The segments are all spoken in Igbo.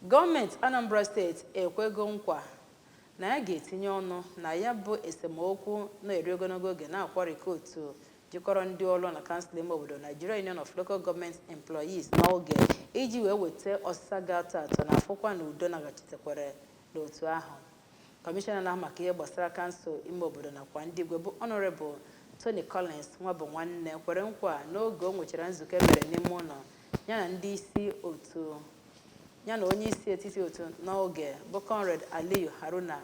Gọọmenti Anambra Steeti ekwego nkwa na ya ga-etinye ọnụ na ya bụ esemokwu na-eri ogologo oge na-akwarịka otu jikọrọ ndị ọrụ na kansụl ime obodo Nigeria Union of Local Government Employees n'oge iji wee weta ọsịsa ga-atọ atọ na afụkwa na udo naghachitekwara n'otu ahụ. Kọmishọna na-ahụ maka ihe gbasara kansụl ime obodo nakwa ndị igwe bụ Honorable Tony Collins Nwabunwanne kwere nkwa n'oge o nwechara nzukọ emere n'ime ụlọ yana onye isi etiti otu n'oge bụ Conrad Aliyu Haruna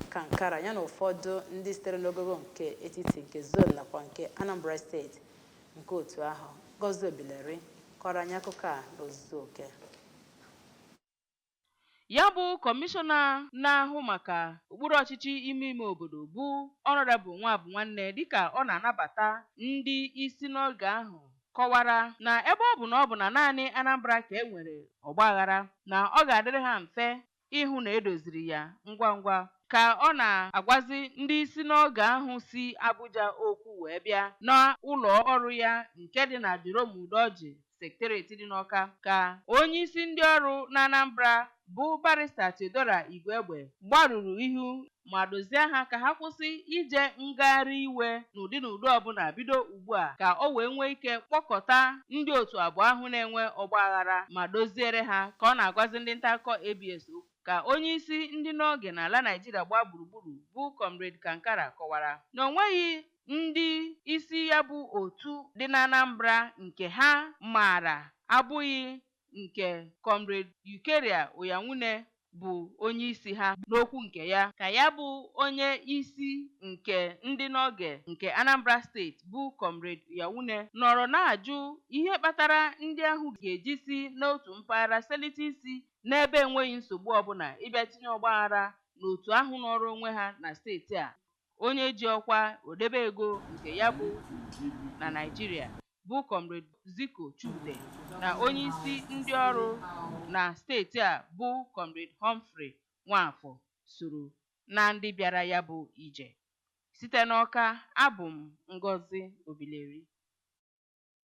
Kankara yana ụfọdụ ndị sitere n'ogogo nke etiti nke zone nakwa nke Anambra Steeti nke otu ahụ. Ngozi Obileri kọrọ anyị akụkọ a n'ozuzu oke. Ya bụ kọmishọna na-ahụ maka ụkpụrụ ọchịchị ime obodo bụ Honorable Nwabunwanne dịka ọ na-anabata ndị isi n'oge ahụ kọwara na ebe ọ bụ na naanị Anambra ka e nwere ọgbaghara na ọ ga-adịrị ha mfe ịhụ na edoziri ya ngwa ngwa ka ọ na-agwazi ndị isi n'oge ahụ si Abuja okwu wee bịa n'ụlọ ọrụ ya nke dị na Jerome Udoji Secretariat dị n'Awka ka onye isi ndị ọrụ na Anambra bụ Barrister Theodora Igwegbe gbarụrụ ihu ma dozie ha ka ha kwụsị ije ngagharị iwe n'ụdị ọbụla bido ugbu a ka o wee nwee ike kpọkọta ndị otu abụọ ahụ na-enwe ọgbaghara ma doziere ha ka ọ na-agwazi ndị nta akụkọ ABS ka onye isi ndị n'oge n'ala Nigeria gbaa gburugburu bụ Comrade Kankara kọwara na o nweghị ndị isi ya bụ otu dị na Anambra nke ha maara abụghị nke Comrade Eucharia Oyanwune bụ onye isi ha. N'okwu nke ya ka ya bụ onye isi nke ndị n'oge nke Anambra Steeti bụ Comrade Oyanwune nọrọ na-ajụ ihe kpatara ndị ahụ ga-eji si n'otu mpaghara selite isi n'ebe enweghị nsogbu ọbụla ịbịa tinye ọgbaghara n'otu ahụ nọrọ onwe ha na steeti a. Onye ji ọkwa odebe ego nke ya bụ na Nigeria bụ Comrade Ziko Chude na onye isi ndị ọrụ na steeti a bụ Comrade Humphrey Nwafọ soro na ndị bịara ya bụ ije. Site n'Awka, abụ m Ngozi Obileri.